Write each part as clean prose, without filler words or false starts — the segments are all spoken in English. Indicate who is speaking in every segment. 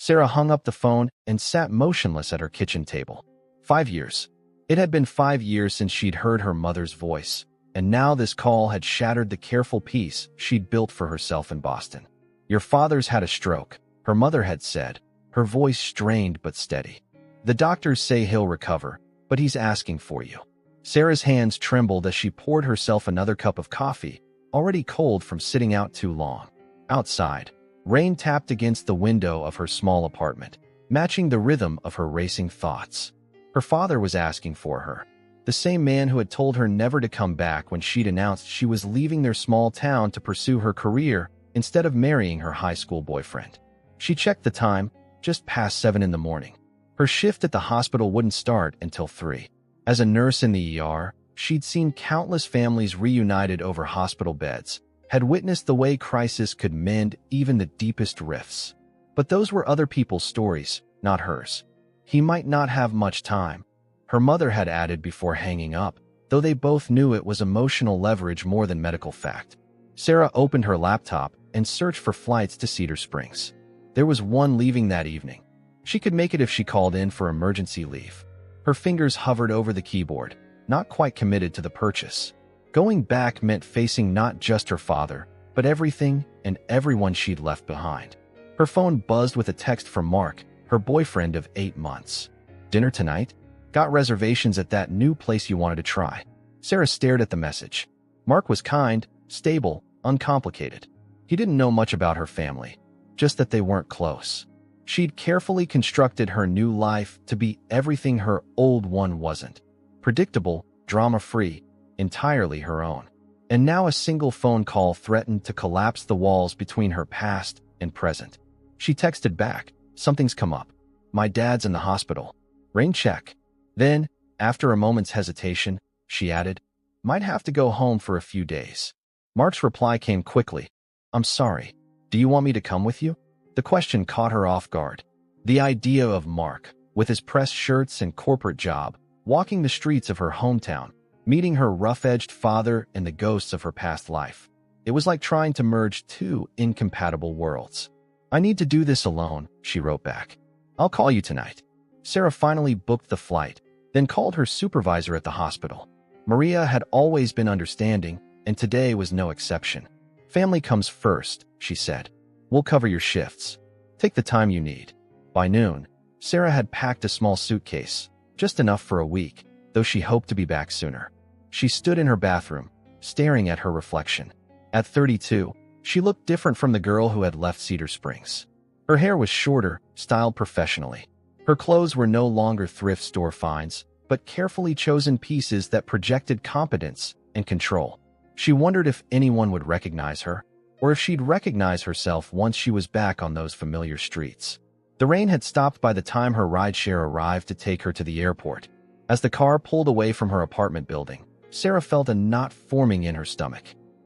Speaker 1: Sarah hung up the phone and sat motionless at her kitchen table. 5 years. It had been 5 years since she'd heard her mother's voice, and now this call had shattered the careful peace she'd built for herself in Boston. "Your father's had a stroke," her mother had said, her voice strained but steady. "The doctors say he'll recover, but he's asking for you." Sarah's hands trembled as she poured herself another cup of coffee, already cold from sitting out too long. Outside, rain tapped against the window of her small apartment, matching the rhythm of her racing thoughts. Her father was asking for her, the same man who had told her never to come back when she'd announced she was leaving their small town to pursue her career instead of marrying her high school boyfriend. She checked the time, just past 7 in the morning. Her shift at the hospital wouldn't start until 3. As a nurse in the ER, she'd seen countless families reunited over hospital beds, had witnessed the way crisis could mend even the deepest rifts. But those were other people's stories, not hers. "He might not have much time," her mother had added before hanging up, though they both knew it was emotional leverage more than medical fact. Sarah opened her laptop and searched for flights to Cedar Springs. There was one leaving that evening. She could make it if she called in for emergency leave. Her fingers hovered over the keyboard, not quite committed to the purchase. Going back meant facing not just her father, but everything and everyone she'd left behind. Her phone buzzed with a text from Mark, her boyfriend of 8 months. "Dinner tonight? Got reservations at that new place you wanted to try." Sarah stared at the message. Mark was kind, stable, uncomplicated. He didn't know much about her family, just that they weren't close. She'd carefully constructed her new life to be everything her old one wasn't. Predictable, drama-free, entirely her own. And now a single phone call threatened to collapse the walls between her past and present. She texted back, "Something's come up. My dad's in the hospital. Rain check." Then, after a moment's hesitation, she added, "Might have to go home for a few days." Mark's reply came quickly. "I'm sorry. Do you want me to come with you?" The question caught her off guard. The idea of Mark, with his pressed shirts and corporate job, walking the streets of her hometown, meeting her rough-edged father and the ghosts of her past life. It was like trying to merge two incompatible worlds. "I need to do this alone," she wrote back. "I'll call you tonight." Sarah finally booked the flight, then called her supervisor at the hospital. Maria had always been understanding, and today was no exception. "Family comes first," she said. "We'll cover your shifts. Take the time you need." By noon, Sarah had packed a small suitcase, just enough for a week, though she hoped to be back sooner. She stood in her bathroom, staring at her reflection. At 32, she looked different from the girl who had left Cedar Springs. Her hair was shorter, styled professionally. Her clothes were no longer thrift store finds, but carefully chosen pieces that projected competence and control. She wondered if anyone would recognize her, or if she'd recognize herself once she was back on those familiar streets. The rain had stopped by the time her rideshare arrived to take her to the airport. As the car pulled away from her apartment building, Sarah felt a knot forming in her stomach.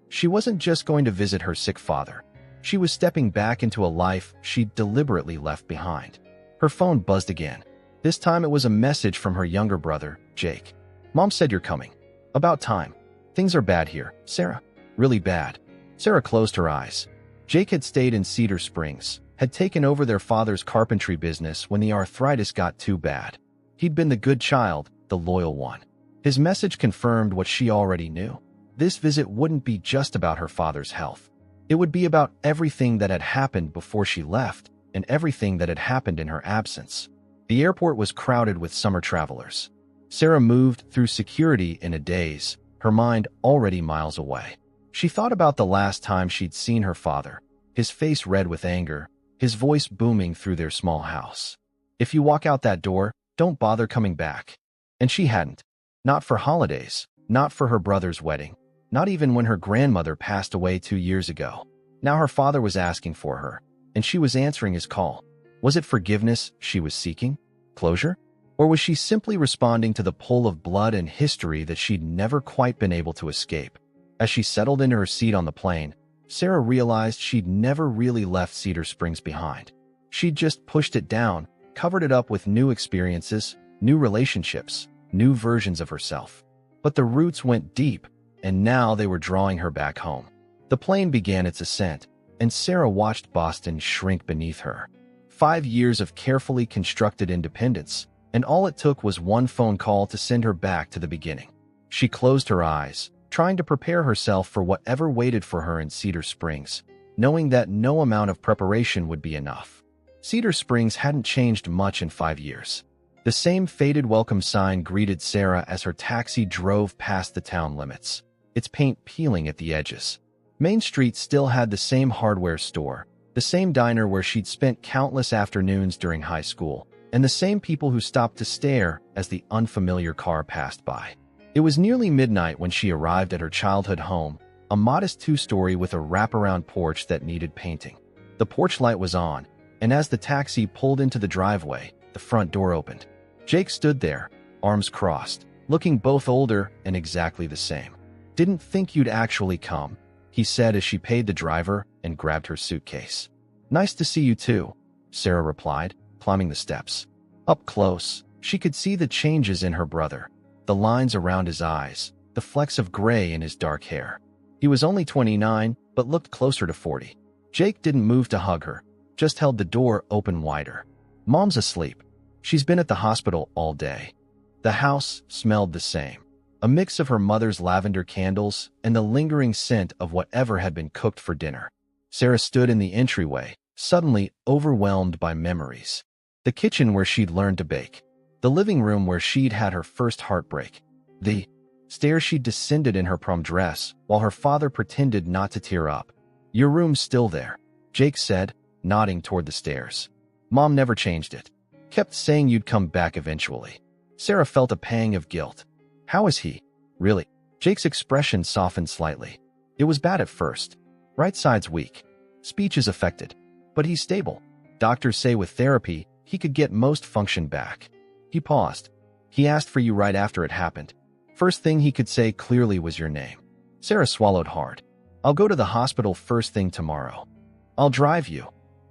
Speaker 1: She wasn't just going to visit her sick father. She was stepping back into a life she'd deliberately left behind. Her phone buzzed again. This time it was a message from her younger brother, Jake. "Mom said you're coming. About time. Things are bad here, Sarah. Really bad." Sarah closed her eyes. Jake had stayed in Cedar Springs, had taken over their father's carpentry business when the arthritis got too bad. He'd been the good child, the loyal one. His message confirmed what she already knew. This visit wouldn't be just about her father's health. It would be about everything that had happened before she left and everything that had happened in her absence. The airport was crowded with summer travelers. Sarah moved through security in a daze, her mind already miles away. She thought about the last time she'd seen her father, his face red with anger, his voice booming through their small house. "If you walk out that door, don't bother coming back." And she hadn't. Not for holidays, not for her brother's wedding, not even when her grandmother passed away 2 years ago. Now her father was asking for her, and she was answering his call. Was it forgiveness she was seeking? Closure? Or was she simply responding to the pull of blood and history that she'd never quite been able to escape? As she settled into her seat on the plane, Sarah realized she'd never really left Cedar Springs behind. She'd just pushed it down, covered it up with new experiences, new relationships, new versions of herself. But the roots went deep, and now they were drawing her back home. The plane began its ascent, and Sarah watched Boston shrink beneath her. 5 years of carefully constructed independence, and all it took was one phone call to send her back to the beginning. She closed her eyes, trying to prepare herself for whatever waited for her in Cedar Springs, knowing that no amount of preparation would be enough. Cedar Springs hadn't changed much in 5 years. The same faded welcome sign greeted Sarah as her taxi drove past the town limits, its paint peeling at the edges. Main Street still had the same hardware store, the same diner where she'd spent countless afternoons during high school, and the same people who stopped to stare as the unfamiliar car passed by. It was nearly midnight when she arrived at her childhood home, a modest 2-story with a wraparound porch that needed painting. The porch light was on, and as the taxi pulled into the driveway, the front door opened. Jake stood there, arms crossed, looking both older and exactly the same. "Didn't think you'd actually come," he said as she paid the driver and grabbed her suitcase. "Nice to see you too," Sarah replied, climbing the steps. Up close, she could see the changes in her brother, the lines around his eyes, the flecks of gray in his dark hair. He was only 29, but looked closer to 40. Jake didn't move to hug her, just held the door open wider. "Mom's asleep. She's been at the hospital all day." The house smelled the same, a mix of her mother's lavender candles and the lingering scent of whatever had been cooked for dinner. Sarah stood in the entryway, suddenly overwhelmed by memories. The kitchen where she'd learned to bake, the living room where she'd had her first heartbreak, the stairs she'd descended in her prom dress while her father pretended not to tear up. "Your room's still there," Jake said, nodding toward the stairs. "Mom never changed it. Kept saying you'd come back eventually." Sarah felt a pang of guilt. "How is he? Really?" Jake's expression softened slightly. "It was bad at first. Right side's weak. Speech is affected. But he's stable. Doctors say with therapy, he could get most function back." He paused. "He asked for you right after it happened. First thing he could say clearly was your name." Sarah swallowed hard. "I'll go to the hospital first thing tomorrow." "I'll drive you,"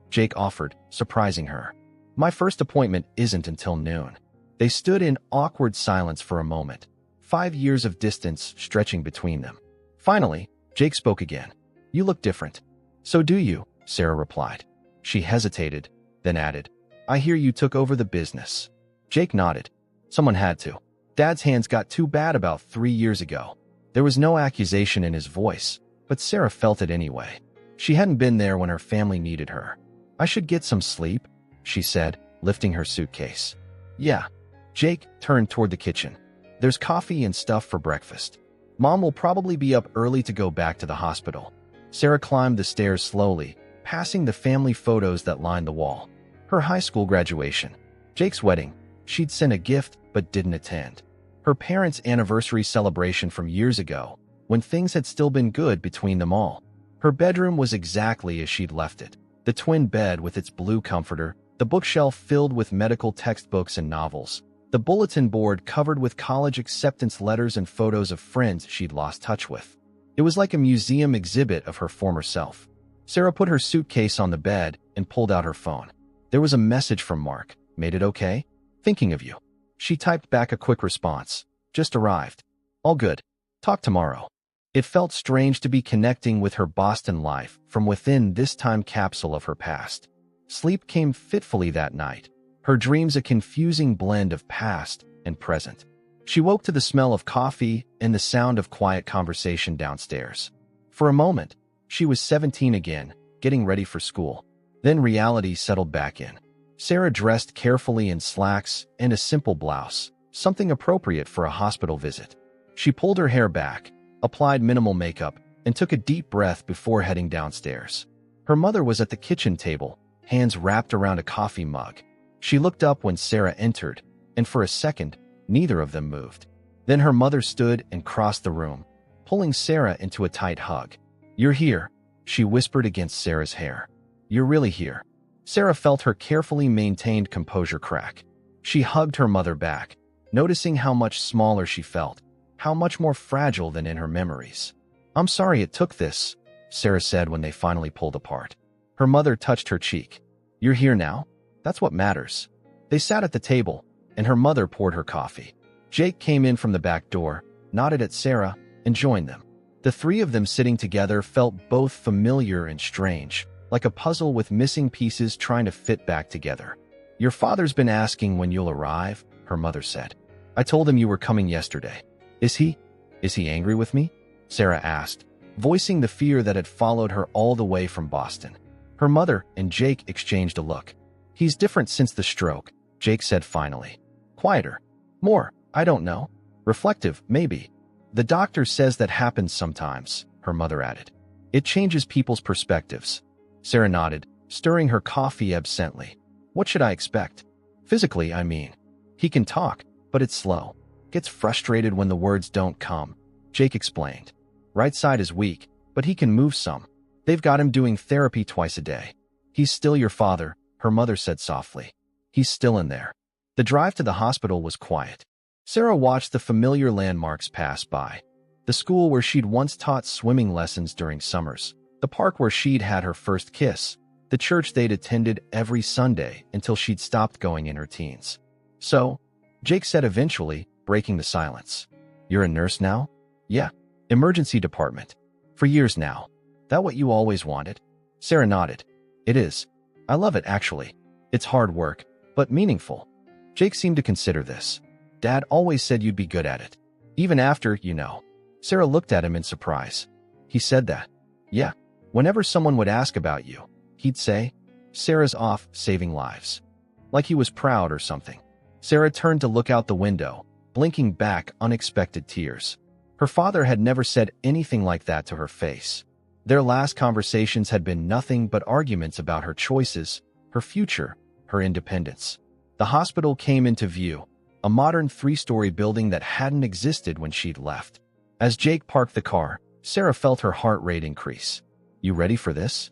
Speaker 1: Jake offered, surprising her. "My first appointment isn't until noon." They stood in awkward silence for a moment, 5 years of distance stretching between them. Finally, Jake spoke again. "You look different." "So do you," Sarah replied. She hesitated, then added, "I hear you took over the business." Jake nodded. "Someone had to. Dad's hands got too bad about 3 years ago." There was no accusation in his voice, but Sarah felt it anyway. She hadn't been there when her family needed her. "I should get some sleep," she said, lifting her suitcase. "Yeah." Jake turned toward the kitchen. "There's coffee and stuff for breakfast. Mom will probably be up early to go back to the hospital." Sarah climbed the stairs slowly, passing the family photos that lined the wall. Her high school graduation. Jake's wedding. She'd sent a gift but didn't attend. Her parents' anniversary celebration from years ago, when things had still been good between them all. Her bedroom was exactly as she'd left it. The twin bed with its blue comforter, the bookshelf filled with medical textbooks and novels, the bulletin board covered with college acceptance letters and photos of friends she'd lost touch with. It was like a museum exhibit of her former self. Sarah put her suitcase on the bed and pulled out her phone. There was a message from Mark. "Made it okay? Thinking of you." She typed back a quick response. "Just arrived. All good. Talk tomorrow." It felt strange to be connecting with her Boston life from within this time capsule of her past. Sleep came fitfully that night, her dreams a confusing blend of past and present. She woke to the smell of coffee and the sound of quiet conversation downstairs. For a moment, she was 17 again, getting ready for school. Then reality settled back in. Sarah dressed carefully in slacks and a simple blouse, something appropriate for a hospital visit. She pulled her hair back, applied minimal makeup, and took a deep breath before heading downstairs. Her mother was at the kitchen table, hands wrapped around a coffee mug. She looked up when Sarah entered, and for a second, neither of them moved. Then her mother stood and crossed the room, pulling Sarah into a tight hug. "You're here," she whispered against Sarah's hair. "You're really here." Sarah felt her carefully maintained composure crack. She hugged her mother back, noticing how much smaller she felt, how much more fragile than in her memories. "I'm sorry it took this," Sarah said when they finally pulled apart. Her mother touched her cheek. "You're here now? That's what matters." They sat at the table, and her mother poured her coffee. Jake came in from the back door, nodded at Sarah, and joined them. The three of them sitting together felt both familiar and strange, like a puzzle with missing pieces trying to fit back together. Your father's been asking when you'll arrive, her mother said. I told him you were coming yesterday. Is he angry with me? Sarah asked, voicing the fear that had followed her all the way from Boston. Her mother and Jake exchanged a look. He's different since the stroke, Jake said finally. Quieter. More, I don't know. Reflective, maybe. The doctor says that happens sometimes, her mother added. It changes people's perspectives. Sarah nodded, stirring her coffee absently. What should I expect? Physically, I mean. He can talk, but it's slow. Gets frustrated when the words don't come, Jake explained. Right side is weak, but he can move some. They've got him doing therapy twice a day. He's still your father, her mother said softly. He's still in there. The drive to the hospital was quiet. Sarah watched the familiar landmarks pass by. The school where she'd once taught swimming lessons during summers. The park where she'd had her first kiss. The church they'd attended every Sunday until she'd stopped going in her teens. So, Jake said eventually, breaking the silence. You're a nurse now? Yeah. Emergency department. For years now. That what you always wanted? Sarah nodded. It is. I love it, actually. It's hard work, but meaningful. Jake seemed to consider this. Dad always said you'd be good at it. Even after, you know. Sarah looked at him in surprise. He said that. Yeah. Whenever someone would ask about you, he'd say, Sarah's off saving lives. Like he was proud or something. Sarah turned to look out the window, blinking back unexpected tears. Her father had never said anything like that to her face. Their last conversations had been nothing but arguments about her choices, her future, her independence. The hospital came into view, a modern 3-story building that hadn't existed when she'd left. As Jake parked the car, Sarah felt her heart rate increase. You ready for this?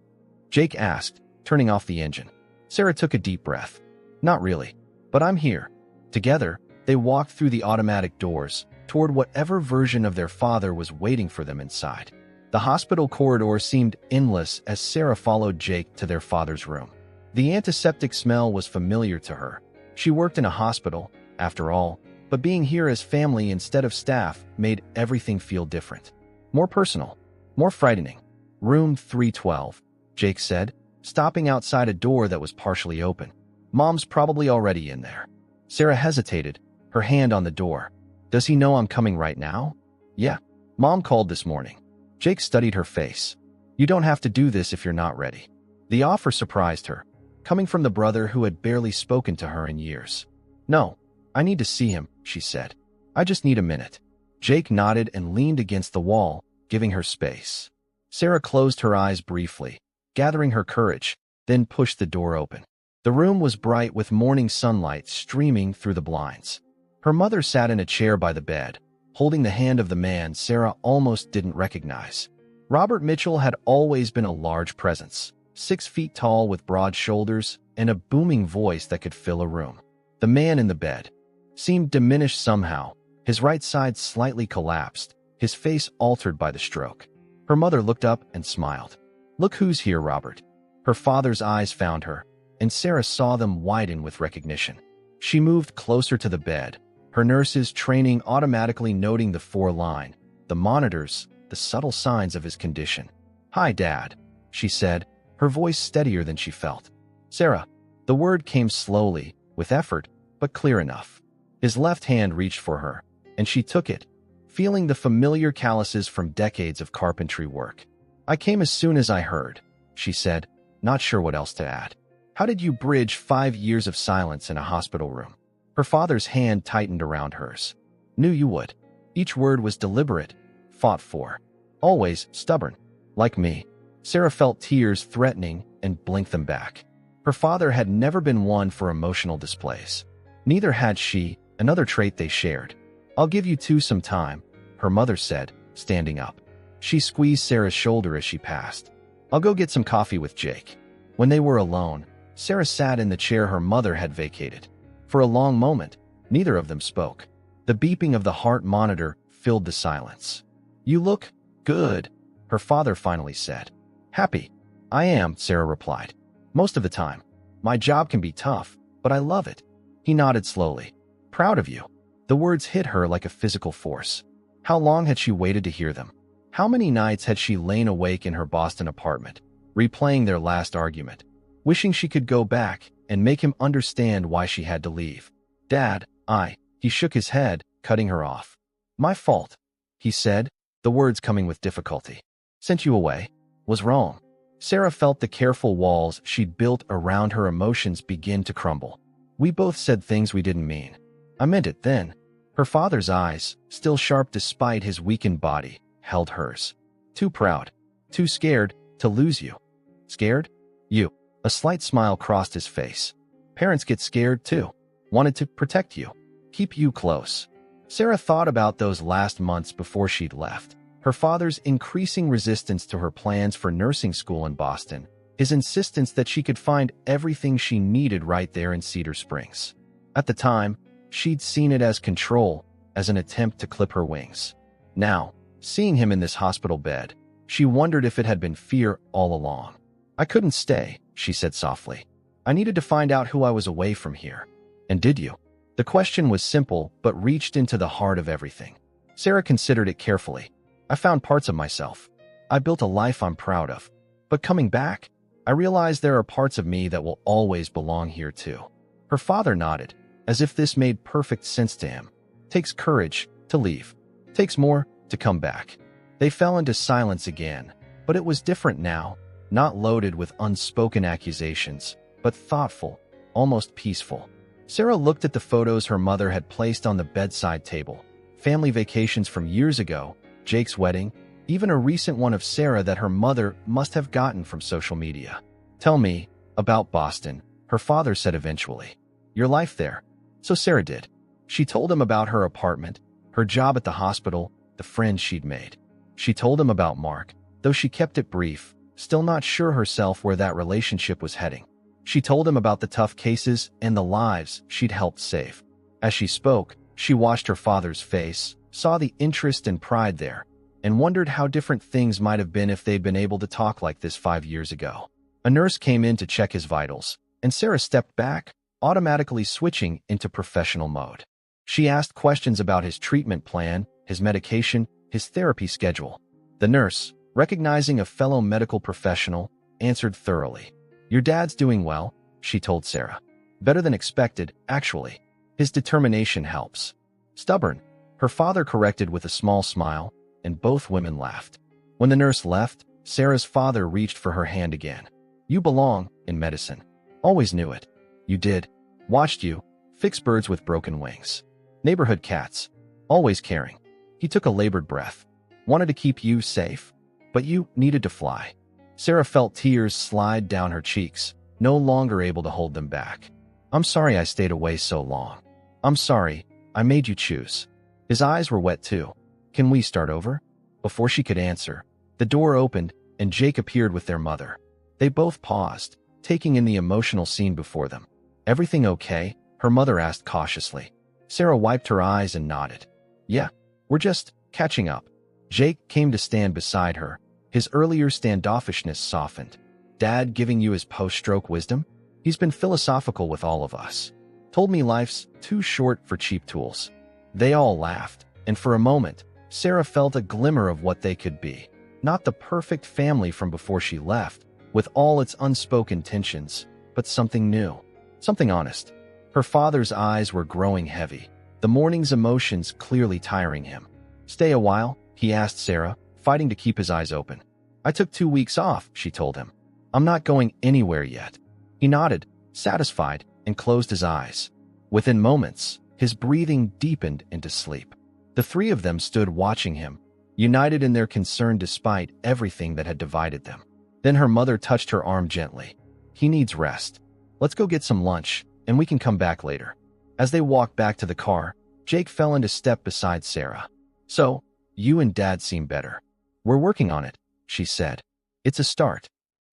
Speaker 1: Jake asked, turning off the engine. Sarah took a deep breath. Not really, but I'm here. Together, they walked through the automatic doors, toward whatever version of their father was waiting for them inside. The hospital corridor seemed endless as Sarah followed Jake to their father's room. The antiseptic smell was familiar to her. She worked in a hospital, after all, but being here as family instead of staff made everything feel different. More personal, more frightening. Room 312, Jake said, stopping outside a door that was partially open. Mom's probably already in there. Sarah hesitated, her hand on the door. Does he know I'm coming right now? Yeah. Mom called this morning. Jake studied her face. You don't have to do this if you're not ready. The offer surprised her, coming from the brother who had barely spoken to her in years. No, I need to see him, she said. I just need a minute. Jake nodded and leaned against the wall, giving her space. Sarah closed her eyes briefly, gathering her courage, then pushed the door open. The room was bright with morning sunlight streaming through the blinds. Her mother sat in a chair by the bed, holding the hand of the man Sarah almost didn't recognize. Robert Mitchell had always been a large presence, 6 feet tall with broad shoulders and a booming voice that could fill a room. The man in the bed seemed diminished somehow, his right side slightly collapsed, his face altered by the stroke. Her mother looked up and smiled. Look who's here, Robert. Her father's eyes found her, and Sarah saw them widen with recognition. She moved closer to the bed, her nurses training automatically noting the 4-line, the monitors, the subtle signs of his condition. Hi, Dad, she said, her voice steadier than she felt. Sarah. The word came slowly, with effort, but clear enough. His left hand reached for her, and she took it, feeling the familiar calluses from decades of carpentry work. I came as soon as I heard, she said, not sure what else to add. How did you bridge 5 years of silence in a hospital room? Her father's hand tightened around hers. Knew you would. Each word was deliberate, fought for. Always stubborn. Like me. Sarah felt tears threatening and blinked them back. Her father had never been one for emotional displays. Neither had she, another trait they shared. I'll give you 2 some time, her mother said, standing up. She squeezed Sarah's shoulder as she passed. I'll go get some coffee with Jake. When they were alone, Sarah sat in the chair her mother had vacated. For a long moment, neither of them spoke. The beeping of the heart monitor filled the silence. You look good, her father finally said. Happy. I am, Sarah replied. Most of the time. My job can be tough, but I love it. He nodded slowly. Proud of you. The words hit her like a physical force. How long had she waited to hear them? How many nights had she lain awake in her Boston apartment, replaying their last argument, wishing she could go back and make him understand why she had to leave. Dad, he shook his head, cutting her off. My fault, he said, the words coming with difficulty. Sent you away. Was wrong. Sarah felt the careful walls she'd built around her emotions begin to crumble. We both said things we didn't mean. I meant it then. Her father's eyes, still sharp despite his weakened body, held hers. Too proud. Too scared to lose you. Scared? You. A slight smile crossed his face. Parents get scared too. Wanted to protect you. Keep you close. Sarah thought about those last months before she'd left. Her father's increasing resistance to her plans for nursing school in Boston. His insistence that she could find everything she needed right there in Cedar Springs. At the time, she'd seen it as control, as an attempt to clip her wings. Now, seeing him in this hospital bed, she wondered if it had been fear all along. I couldn't stay, she said softly. I needed to find out who I was away from here. And did you? The question was simple, but reached into the heart of everything. Sarah considered it carefully. I found parts of myself. I built a life I'm proud of. But coming back, I realized there are parts of me that will always belong here too. Her father nodded, as if this made perfect sense to him. Takes courage to leave. Takes more to come back. They fell into silence again, but it was different now, not loaded with unspoken accusations, but thoughtful, almost peaceful. Sarah looked at the photos her mother had placed on the bedside table. Family vacations from years ago, Jake's wedding, even a recent one of Sarah that her mother must have gotten from social media. Tell me about Boston, her father said eventually. Your life there. So Sarah did. She told him about her apartment, her job at the hospital, the friends she'd made. She told him about Mark, though she kept it brief, still not sure herself where that relationship was heading. She told him about the tough cases and the lives she'd helped save. As she spoke, she watched her father's face, saw the interest and pride there, and wondered how different things might have been if they'd been able to talk like this 5 years ago. A nurse came in to check his vitals, and Sarah stepped back, automatically switching into professional mode. She asked questions about his treatment plan, his medication, his therapy schedule. The nurse, recognizing a fellow medical professional, answered thoroughly. Your dad's doing well, she told Sarah. Better than expected, actually. His determination helps. Stubborn, her father corrected with a small smile, and both women laughed. When the nurse left, Sarah's father reached for her hand again. You belong in medicine. Always knew it. You did. Watched you fix birds with broken wings. Neighborhood cats. Always caring. He took a labored breath. Wanted to keep you safe, but you needed to fly. Sarah felt tears slide down her cheeks, no longer able to hold them back. I'm sorry I stayed away so long. I'm sorry I made you choose. His eyes were wet too. Can we start over? Before she could answer, the door opened and Jake appeared with their mother. They both paused, taking in the emotional scene before them. Everything okay? Her mother asked cautiously. Sarah wiped her eyes and nodded. Yeah, we're just catching up. Jake came to stand beside her. His earlier standoffishness softened. Dad giving you his post-stroke wisdom? He's been philosophical with all of us. Told me life's too short for cheap tools. They all laughed, and for a moment, Sarah felt a glimmer of what they could be. Not the perfect family from before she left, with all its unspoken tensions, but something new, something honest. Her father's eyes were growing heavy, the morning's emotions clearly tiring him. Stay a while, he asked Sarah, fighting to keep his eyes open. I took 2 weeks off, she told him. I'm not going anywhere yet. He nodded, satisfied, and closed his eyes. Within moments, his breathing deepened into sleep. The three of them stood watching him, united in their concern despite everything that had divided them. Then her mother touched her arm gently. He needs rest. Let's go get some lunch, and we can come back later. As they walked back to the car, Jake fell into step beside Sarah. So, you and Dad seem better. We're working on it, she said. It's a start.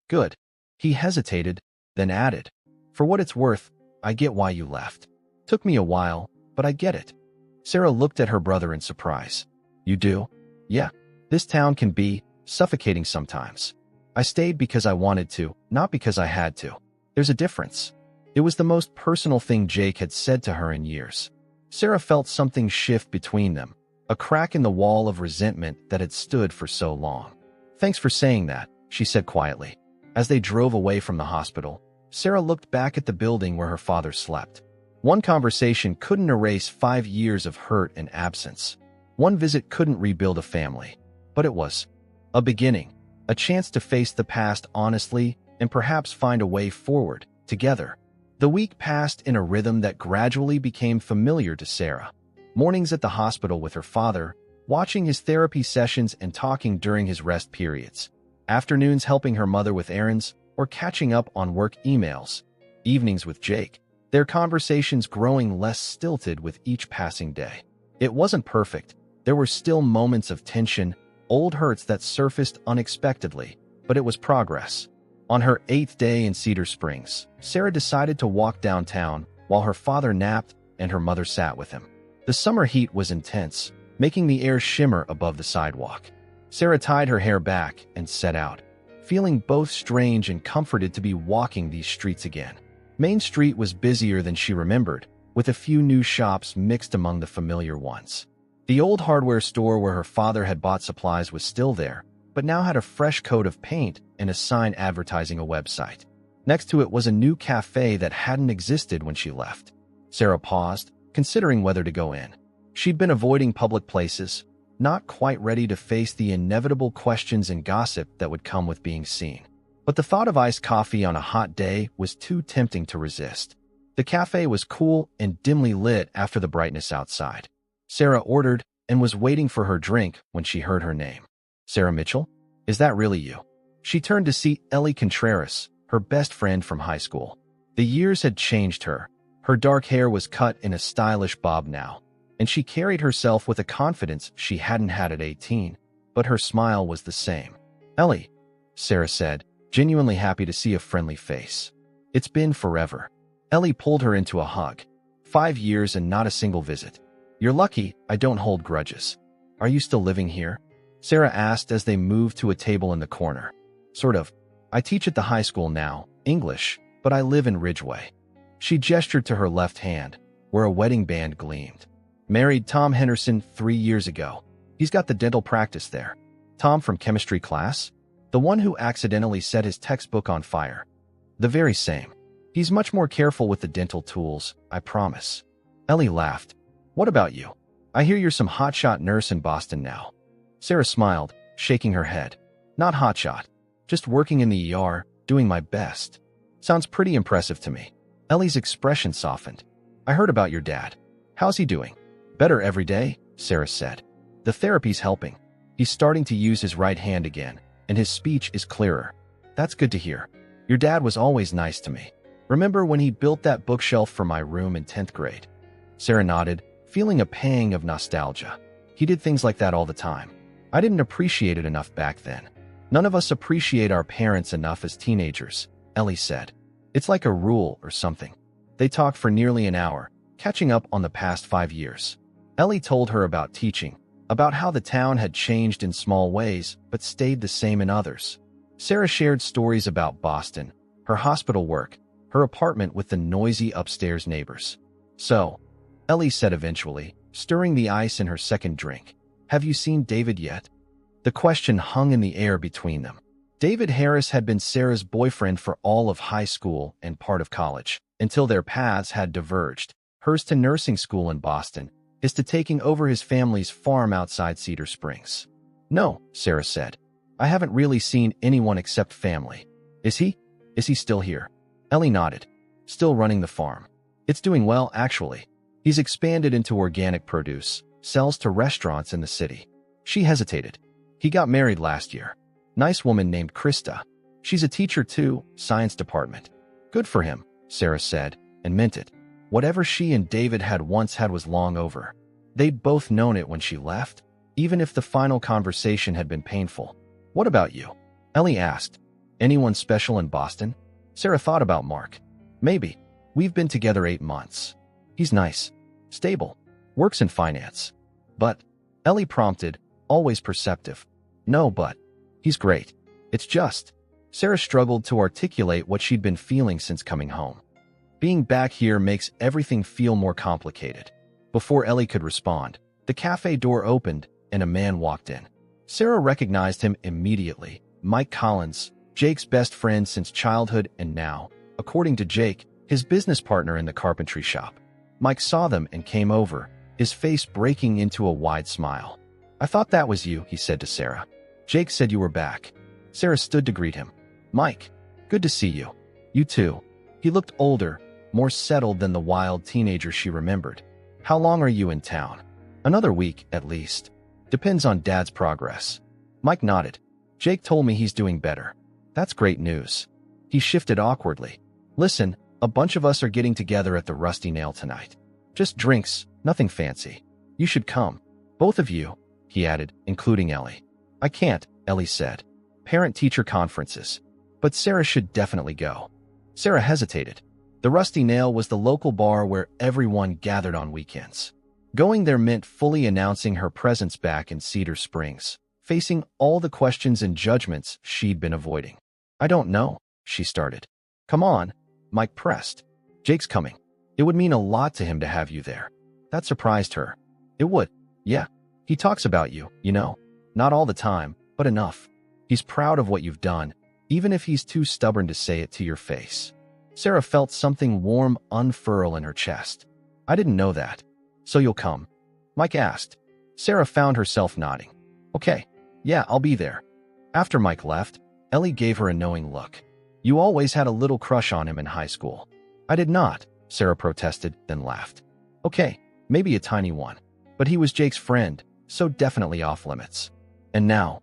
Speaker 1: Good. He hesitated, then added. For what it's worth, I get why you left. Took me a while, but I get it. Sarah looked at her brother in surprise. You do? Yeah. This town can be suffocating sometimes. I stayed because I wanted to, not because I had to. There's a difference. It was the most personal thing Jake had said to her in years. Sarah felt something shift between them, a crack in the wall of resentment that had stood for so long. Thanks for saying that, she said quietly. As they drove away from the hospital, Sarah looked back at the building where her father slept. One conversation couldn't erase 5 years of hurt and absence. One visit couldn't rebuild a family. But it was a beginning, a chance to face the past honestly and perhaps find a way forward, together. The week passed in a rhythm that gradually became familiar to Sarah. Mornings at the hospital with her father, watching his therapy sessions and talking during his rest periods. Afternoons helping her mother with errands or catching up on work emails. Evenings with Jake, their conversations growing less stilted with each passing day. It wasn't perfect. There were still moments of tension, old hurts that surfaced unexpectedly, but it was progress. On her 8th day in Cedar Springs, Sarah decided to walk downtown while her father napped and her mother sat with him. The summer heat was intense, making the air shimmer above the sidewalk. Sarah tied her hair back and set out, feeling both strange and comforted to be walking these streets again. Main Street was busier than she remembered, with a few new shops mixed among the familiar ones. The old hardware store where her father had bought supplies was still there, but now had a fresh coat of paint and a sign advertising a website. Next to it was a new cafe that hadn't existed when she left. Sarah paused, considering whether to go in. She'd been avoiding public places, not quite ready to face the inevitable questions and gossip that would come with being seen. But the thought of iced coffee on a hot day was too tempting to resist. The cafe was cool and dimly lit after the brightness outside. Sarah ordered and was waiting for her drink when she heard her name. "Sarah Mitchell? Is that really you?" She turned to see Ellie Contreras, her best friend from high school. The years had changed her. Her dark hair was cut in a stylish bob now, and she carried herself with a confidence she hadn't had at 18, but her smile was the same. "Ellie," Sarah said, genuinely happy to see a friendly face. "It's been forever." Ellie pulled her into a hug. 5 years and not a single visit. "You're lucky I don't hold grudges." "Are you still living here?" Sarah asked as they moved to a table in the corner. "Sort of. I teach at the high school now, English, but I live in Ridgeway." She gestured to her left hand, where a wedding band gleamed. "Married Tom Henderson 3 years ago. He's got the dental practice there." "Tom from chemistry class? The one who accidentally set his textbook on fire?" "The very same. He's much more careful with the dental tools, I promise." Ellie laughed. "What about you? I hear you're some hotshot nurse in Boston now." Sarah smiled, shaking her head. "Not hotshot. Just working in the ER, doing my best." "Sounds pretty impressive to me." Ellie's expression softened. "I heard about your dad. How's he doing?" "Better every day," Sarah said. "The therapy's helping. He's starting to use his right hand again, and his speech is clearer." "That's good to hear. Your dad was always nice to me. Remember when he built that bookshelf for my room in 10th grade?" Sarah nodded, feeling a pang of nostalgia. "He did things like that all the time. I didn't appreciate it enough back then." "None of us appreciate our parents enough as teenagers," Ellie said. "It's like a rule or something." They talked for nearly an hour, catching up on the past 5 years. Ellie told her about teaching, about how the town had changed in small ways but stayed the same in others. Sarah shared stories about Boston, her hospital work, her apartment with the noisy upstairs neighbors. "So," Ellie said eventually, stirring the ice in her second drink, "have you seen David yet?" The question hung in the air between them. David Harris had been Sarah's boyfriend for all of high school and part of college, until their paths had diverged, hers to nursing school in Boston, his to taking over his family's farm outside Cedar Springs. "No," Sarah said. "I haven't really seen anyone except family." Is he still here?" Ellie nodded. "Still running the farm. It's doing well, actually. He's expanded into organic produce, sells to restaurants in the city." She hesitated. "He got married last year. Nice woman named Krista. She's a teacher too, science department." "Good for him," Sarah said, and meant it. Whatever she and David had once had was long over. They'd both known it when she left, even if the final conversation had been painful. "What about you?" Ellie asked. "Anyone special in Boston?" Sarah thought about Mark. "Maybe. We've been together 8 months. He's nice, stable, works in finance." "But," Ellie prompted, always perceptive. "No, but. He's great. It's just." Sarah struggled to articulate what she'd been feeling since coming home. "Being back here makes everything feel more complicated." Before Ellie could respond, the cafe door opened and a man walked in. Sarah recognized him immediately. Mike Collins, Jake's best friend since childhood and now, according to Jake, his business partner in the carpentry shop. Mike saw them and came over, his face breaking into a wide smile. "I thought that was you," he said to Sarah. "Jake said you were back." Sarah stood to greet him. "Mike, good to see you." "You too." He looked older, more settled than the wild teenager she remembered. "How long are you in town?" "Another week, at least. Depends on Dad's progress." Mike nodded. "Jake told me he's doing better." "That's great news." He shifted awkwardly. "Listen, a bunch of us are getting together at the Rusty Nail tonight. Just drinks, nothing fancy. You should come. Both of you," he added, including Ellie. "I can't," Ellie said. "Parent-teacher conferences." "But Sarah should definitely go." Sarah hesitated. The Rusty Nail was the local bar where everyone gathered on weekends. Going there meant fully announcing her presence back in Cedar Springs, facing all the questions and judgments she'd been avoiding. "I don't know," she started. "Come on," Mike pressed. "Jake's coming. It would mean a lot to him to have you there." That surprised her. "It would. Yeah. He talks about you, you know. Not all the time, but enough. He's proud of what you've done, even if he's too stubborn to say it to your face." Sarah felt something warm unfurl in her chest. "I didn't know that. So you'll come?" Mike asked. Sarah found herself nodding. "Okay. Yeah, I'll be there." After Mike left, Ellie gave her a knowing look. "You always had a little crush on him in high school." "I did not," Sarah protested, then laughed. "Okay, maybe a tiny one. But he was Jake's friend, so definitely off limits." "And now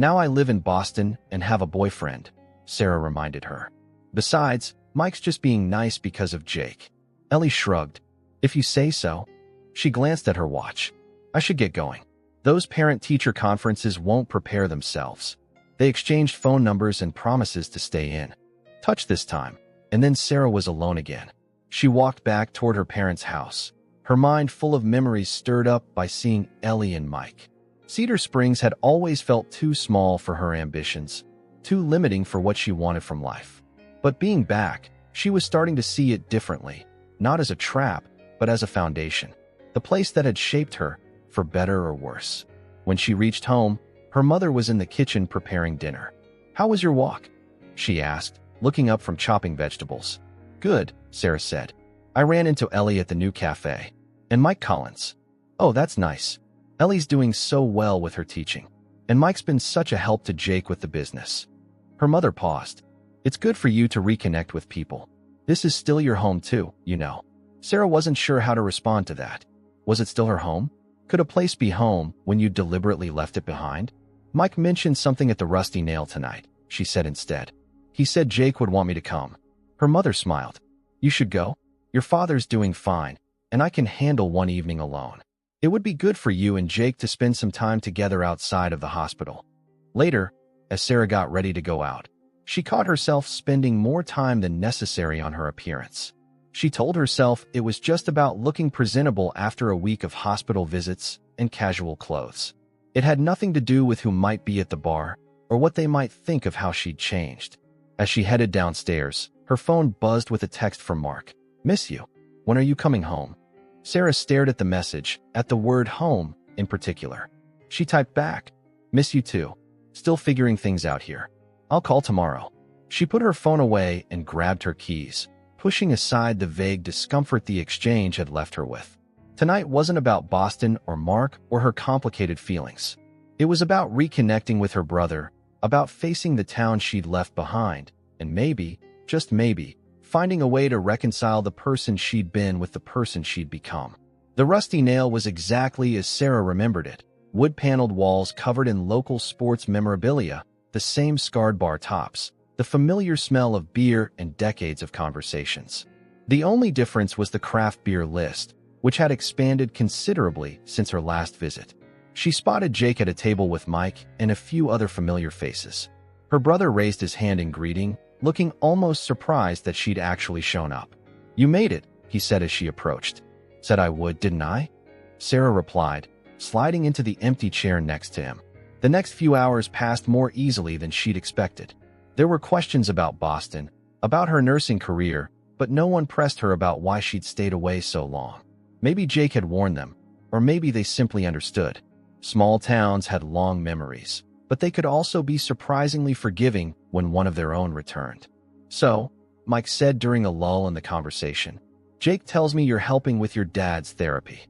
Speaker 1: I live in Boston and have a boyfriend," Sarah reminded her. "Besides, Mike's just being nice because of Jake." Ellie shrugged. "If you say so." She glanced at her watch. "I should get going. Those parent-teacher conferences won't prepare themselves." They exchanged phone numbers and promises to stay in touch this time, and then Sarah was alone again. She walked back toward her parents' house, her mind full of memories stirred up by seeing Ellie and Mike. Cedar Springs had always felt too small for her ambitions, too limiting for what she wanted from life. But being back, she was starting to see it differently, not as a trap, but as a foundation. The place that had shaped her, for better or worse. When she reached home, her mother was in the kitchen preparing dinner. "How was your walk?" she asked, looking up from chopping vegetables. "Good," Sarah said. "I ran into Ellie at the new cafe. And Mike Collins." "Oh, that's nice. Ellie's doing so well with her teaching. And Mike's been such a help to Jake with the business." Her mother paused. "It's good for you to reconnect with people. This is still your home too, you know." Sarah wasn't sure how to respond to that. Was it still her home? Could a place be home when you deliberately left it behind? "Mike mentioned something at the Rusty Nail tonight," she said instead. "He said Jake would want me to come." Her mother smiled. "You should go. Your father's doing fine, and I can handle one evening alone. It would be good for you and Jake to spend some time together outside of the hospital." Later, as Sarah got ready to go out, she caught herself spending more time than necessary on her appearance. She told herself it was just about looking presentable after a week of hospital visits and casual clothes. It had nothing to do with who might be at the bar or what they might think of how she'd changed. As she headed downstairs, her phone buzzed with a text from Mark. "Miss you. When are you coming home?" Sarah stared at the message, at the word home in particular. She typed back, "Miss you too. Still figuring things out here. I'll call tomorrow." She put her phone away and grabbed her keys, pushing aside the vague discomfort the exchange had left her with. Tonight wasn't about Boston or Mark or her complicated feelings. It was about reconnecting with her brother, about facing the town she'd left behind, and maybe, just maybe, finding a way to reconcile the person she'd been with the person she'd become. The Rusty Nail was exactly as Sarah remembered it. Wood-paneled walls covered in local sports memorabilia, the same scarred bar tops, the familiar smell of beer and decades of conversations. The only difference was the craft beer list, which had expanded considerably since her last visit. She spotted Jake at a table with Mike and a few other familiar faces. Her brother raised his hand in greeting, looking almost surprised that she'd actually shown up. "You made it," he said as she approached. "Said I would, didn't I?" Sarah replied, sliding into the empty chair next to him. The next few hours passed more easily than she'd expected. There were questions about Boston, about her nursing career, but no one pressed her about why she'd stayed away so long. Maybe Jake had warned them, or maybe they simply understood. Small towns had long memories. but they could also be surprisingly forgiving when one of their own returned. "So," Mike said during a lull in the conversation, "Jake tells me you're helping with your dad's therapy."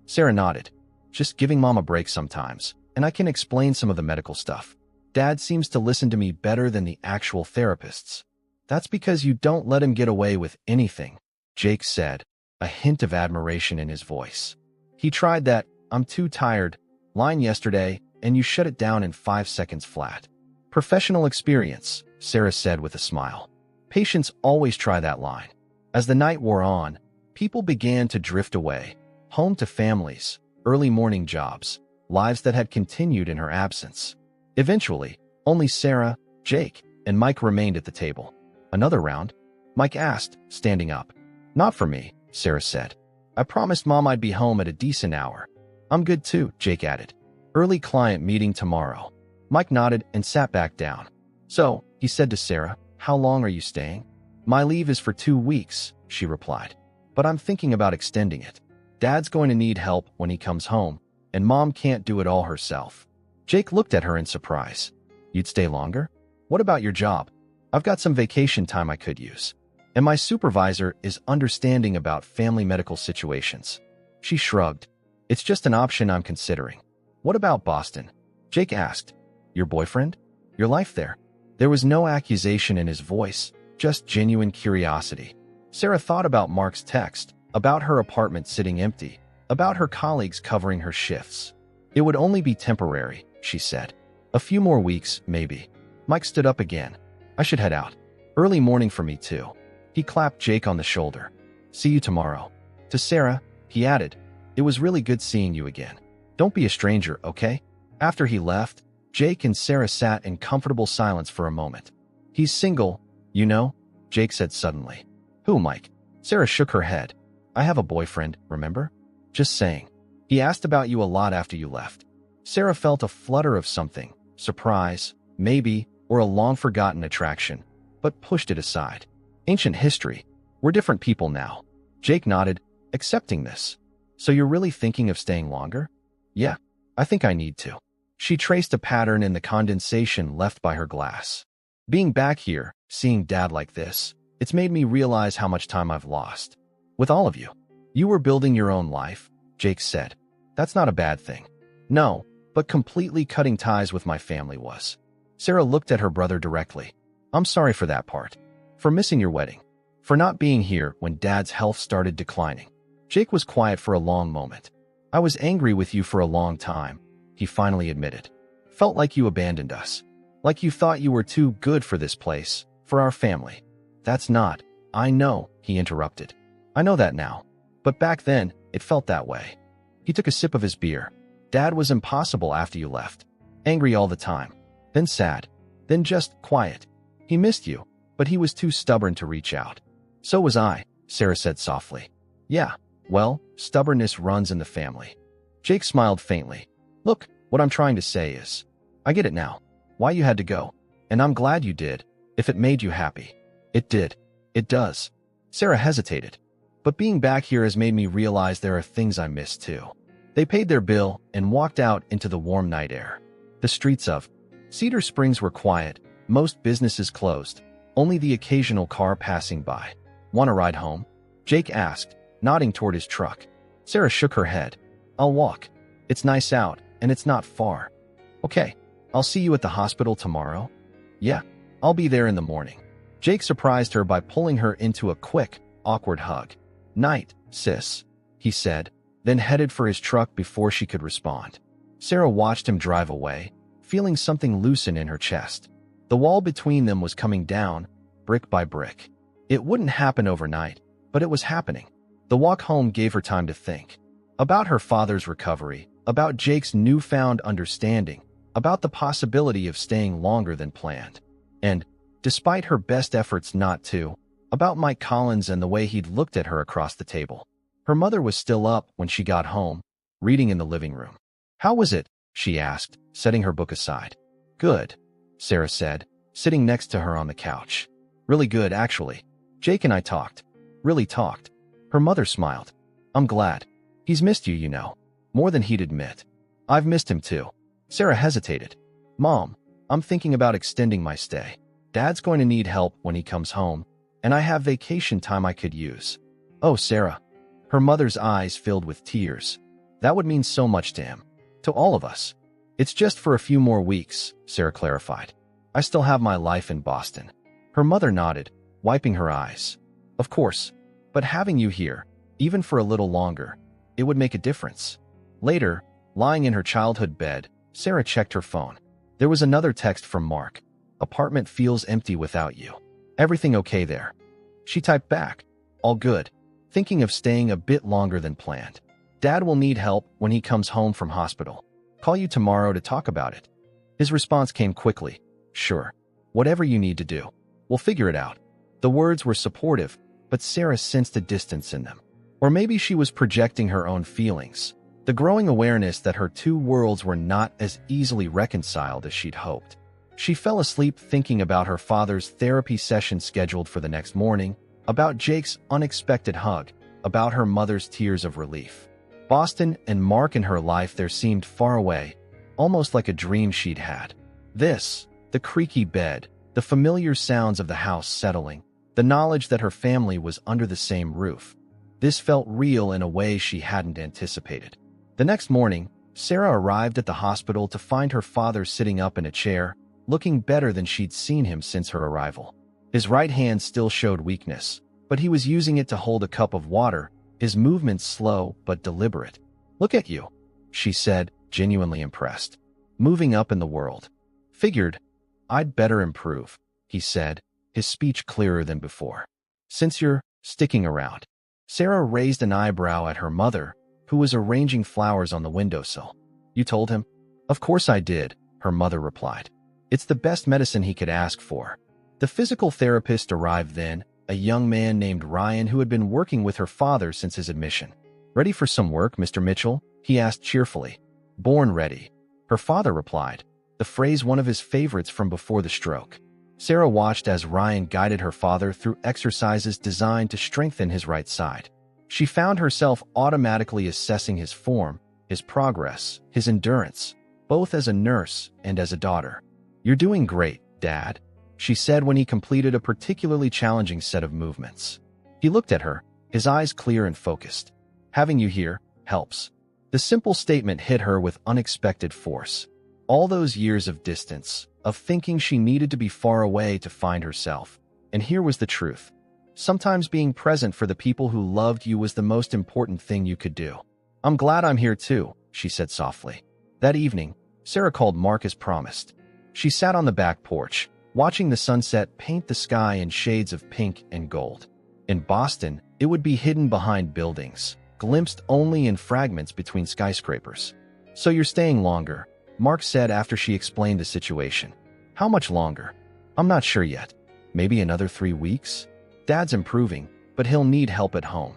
Speaker 1: Sarah nodded. "Just giving Mom a break sometimes, and I can explain some of the medical stuff. Dad seems to listen to me better than the actual therapists." "That's because you don't let him get away with anything," Jake said, a hint of admiration in his voice. "He tried that 'I'm too tired' line yesterday, and you shut it down in 5 seconds flat." "Professional experience," Sarah said with a smile. "Patients always try that line." As the night wore on, people began to drift away, home to families, early morning jobs, lives that had continued in her absence. Eventually, only Sarah, Jake, and Mike remained at the table. "Another round?" Mike asked, standing up. "Not for me," Sarah said. "I promised Mom I'd be home at a decent hour." "I'm good too," Jake added. "Early client meeting tomorrow." Mike nodded and sat back down. "So," he said to Sarah, "how long are you staying?" "My leave is for 2 weeks," she replied. "But I'm thinking about extending it. Dad's going to need help when he comes home, and Mom can't do it all herself." Jake looked at her in surprise. "You'd stay longer? What about your job?" "I've got some vacation time I could use. And my supervisor is understanding about family medical situations." She shrugged. "It's just an option I'm considering." "What about Boston?" Jake asked. "Your boyfriend? Your life there?" There was no accusation in his voice, just genuine curiosity. Sarah thought about Mark's text, about her apartment sitting empty, about her colleagues covering her shifts. "It would only be temporary," she said. "A few more weeks, maybe." Mike stood up again. "I should head out. Early morning for me, too." He clapped Jake on the shoulder. "See you tomorrow." To Sarah, he added, "It was really good seeing you again. Don't be a stranger, okay?" After he left, Jake and Sarah sat in comfortable silence for a moment. "He's single, you know," Jake said suddenly. "Who, Mike?" Sarah shook her head. "I have a boyfriend, remember?" "Just saying. He asked about you a lot after you left." Sarah felt a flutter of something, surprise, maybe, or a long-forgotten attraction, but pushed it aside. Ancient history. We're different people now. Jake nodded, accepting this. "So you're really thinking of staying longer?" "Yeah, I think I need to." She traced a pattern in the condensation left by her glass. "Being back here, seeing Dad like this, it's made me realize how much time I've lost. With all of you. You were building your own life," Jake said. "That's not a bad thing." "No, but completely cutting ties with my family was." Sarah looked at her brother directly. "I'm sorry for that part. For missing your wedding. For not being here when Dad's health started declining." Jake was quiet for a long moment. "I was angry with you for a long time," he finally admitted. "Felt like you abandoned us. Like you thought you were too good for this place, for our family." "That's not." "I know," he interrupted. "I know that now. But back then, it felt that way." He took a sip of his beer. "Dad was impossible after you left. Angry all the time. Then sad. Then just quiet. He missed you, but he was too stubborn to reach out." "So was I," Sarah said softly. "Yeah, well, stubbornness runs in the family." Jake smiled faintly. "Look, what I'm trying to say is, I get it now. Why you had to go. And I'm glad you did, if it made you happy." "It did. It does." Sarah hesitated. "But being back here has made me realize there are things I miss too." They paid their bill and walked out into the warm night air. The streets of Cedar Springs were quiet, most businesses closed, only the occasional car passing by. "Want a ride home?" Jake asked, nodding toward his truck. Sarah shook her head. "I'll walk. It's nice out, and it's not far." "Okay, I'll see you at the hospital tomorrow?" "Yeah, I'll be there in the morning." Jake surprised her by pulling her into a quick, awkward hug. "Night, sis," he said, then headed for his truck before she could respond. Sarah watched him drive away, feeling something loosen in her chest. The wall between them was coming down, brick by brick. It wouldn't happen overnight, but it was happening. The walk home gave her time to think. About her father's recovery, about Jake's newfound understanding, about the possibility of staying longer than planned. And, despite her best efforts not to, about Mike Collins and the way he'd looked at her across the table. Her mother was still up when she got home, reading in the living room. "How was it?" she asked, setting her book aside. "Good," Sarah said, sitting next to her on the couch. "Really good, actually. Jake and I talked. Really talked." Her mother smiled. "I'm glad. He's missed you, you know. More than he'd admit." "I've missed him too." Sarah hesitated. Mom, I'm thinking about extending my stay. Dad's going to need help when he comes home, and I have vacation time I could use. Oh, Sarah. Her mother's eyes filled with tears. That would mean so much to him. To all of us. It's just for a few more weeks, Sarah clarified. I still have my life in Boston. Her mother nodded, wiping her eyes. Of course, but having you here, even for a little longer, it would make a difference. Later, lying in her childhood bed, Sarah checked her phone. There was another text from Mark. Apartment feels empty without you. Everything okay there? She typed back. All good. Thinking of staying a bit longer than planned. Dad will need help when he comes home from hospital. Call you tomorrow to talk about it. His response came quickly. Sure. Whatever you need to do. We'll figure it out. The words were supportive, but Sarah sensed a distance in them. Or maybe she was projecting her own feelings. The growing awareness that her two worlds were not as easily reconciled as she'd hoped. She fell asleep thinking about her father's therapy session scheduled for the next morning, about Jake's unexpected hug, about her mother's tears of relief. Boston and Mark in her life there seemed far away, almost like a dream she'd had. This, the creaky bed, the familiar sounds of the house settling, the knowledge that her family was under the same roof. This felt real in a way she hadn't anticipated. The next morning, Sarah arrived at the hospital to find her father sitting up in a chair, looking better than she'd seen him since her arrival. His right hand still showed weakness, but he was using it to hold a cup of water, his movements slow but deliberate. Look at you, she said, genuinely impressed. Moving up in the world. Figured, I'd better improve, he said, his speech clearer than before. Since you're sticking around. Sarah raised an eyebrow at her mother, who was arranging flowers on the windowsill. You told him? Of course I did, her mother replied. It's the best medicine he could ask for. The physical therapist arrived then, a young man named Ryan who had been working with her father since his admission. Ready for some work, Mr. Mitchell? He asked cheerfully. Born ready, her father replied, the phrase one of his favorites from before the stroke. Sarah watched as Ryan guided her father through exercises designed to strengthen his right side. She found herself automatically assessing his form, his progress, his endurance, both as a nurse and as a daughter. You're doing great, Dad, she said when he completed a particularly challenging set of movements. He looked at her, his eyes clear and focused. Having you here helps. The simple statement hit her with unexpected force. All those years of distance, of thinking she needed to be far away to find herself. And here was the truth. Sometimes being present for the people who loved you was the most important thing you could do. I'm glad I'm here too, she said softly. That evening, Sarah called Mark as promised. She sat on the back porch, watching the sunset paint the sky in shades of pink and gold. In Boston, it would be hidden behind buildings, glimpsed only in fragments between skyscrapers. So you're staying longer, Mark said after she explained the situation. How much longer? I'm not sure yet. Maybe another 3 weeks? Dad's improving, but he'll need help at home.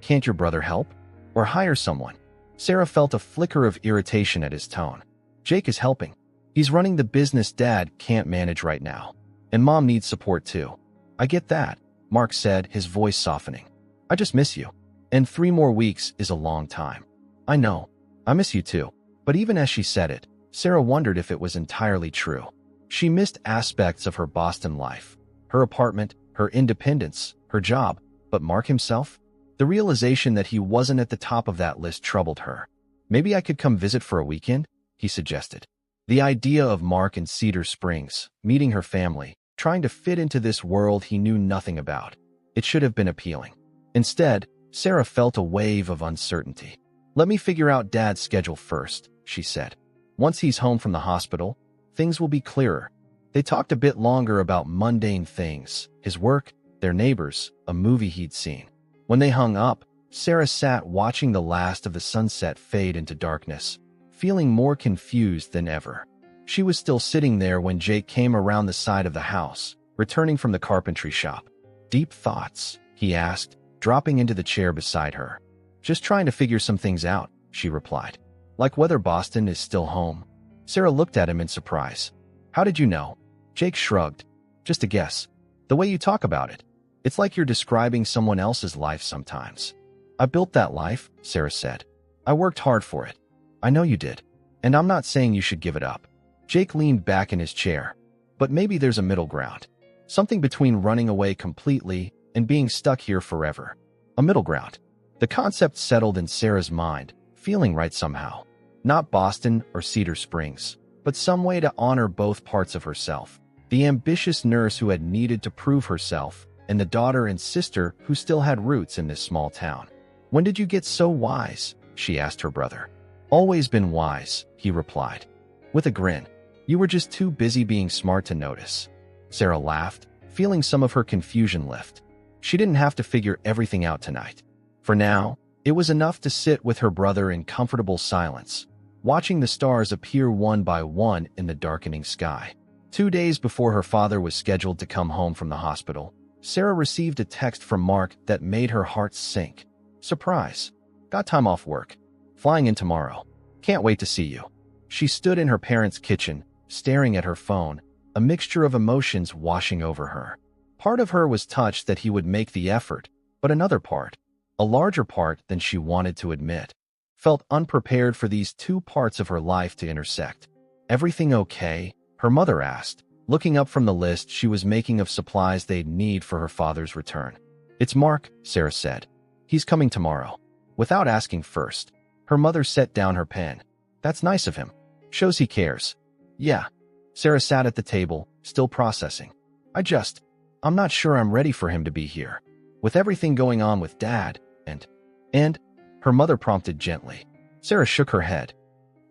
Speaker 1: Can't your brother help? Or hire someone? Sarah felt a flicker of irritation at his tone. Jake is helping. He's running the business Dad can't manage right now. And Mom needs support too. I get that, Mark said, his voice softening. I just miss you. And 3 more weeks is a long time. I know. I miss you too. But even as she said it, Sarah wondered if it was entirely true. She missed aspects of her Boston life. Her apartment, her independence, her job. But Mark himself? The realization that he wasn't at the top of that list troubled her. Maybe I could come visit for a weekend, he suggested. The idea of Mark in Cedar Springs, meeting her family, trying to fit into this world he knew nothing about. It should have been appealing. Instead, Sarah felt a wave of uncertainty. Let me figure out Dad's schedule first, she said. Once he's home from the hospital, things will be clearer. They talked a bit longer about mundane things, his work, their neighbors, a movie he'd seen. When they hung up, Sarah sat watching the last of the sunset fade into darkness, feeling more confused than ever. She was still sitting there when Jake came around the side of the house, returning from the carpentry shop. Deep thoughts, he asked, dropping into the chair beside her. Just trying to figure some things out, she replied. Like whether Boston is still home. Sarah looked at him in surprise. How did you know? Jake shrugged. Just a guess. The way you talk about it. It's like you're describing someone else's life sometimes. I built that life, Sarah said. I worked hard for it. I know you did. And I'm not saying you should give it up. Jake leaned back in his chair. But maybe there's a middle ground. Something between running away completely and being stuck here forever. A middle ground. The concept settled in Sarah's mind, feeling right somehow. Not Boston or Cedar Springs, but some way to honor both parts of herself. The ambitious nurse who had needed to prove herself, and the daughter and sister who still had roots in this small town. "When did you get so wise?" she asked her brother. "Always been wise," he replied, with a grin. "You were just too busy being smart to notice." Sarah laughed, feeling some of her confusion lift. She didn't have to figure everything out tonight. For now, it was enough to sit with her brother in comfortable silence, watching the stars appear one by one in the darkening sky. 2 days before her father was scheduled to come home from the hospital, Sarah received a text from Mark that made her heart sink. "Surprise. Got time off work. Flying in tomorrow. Can't wait to see you." She stood in her parents' kitchen, staring at her phone, a mixture of emotions washing over her. Part of her was touched that he would make the effort, but another part, a larger part than she wanted to admit, felt unprepared for these two parts of her life to intersect. "Everything okay?" her mother asked, looking up from the list she was making of supplies they'd need for her father's return. "It's Mark," Sarah said. "He's coming tomorrow." Without asking first, her mother set down her pen. "That's nice of him. Shows he cares." "Yeah." Sarah sat at the table, still processing. I'm not sure I'm ready for him to be here. With everything going on with Dad, and, her mother prompted gently. Sarah shook her head.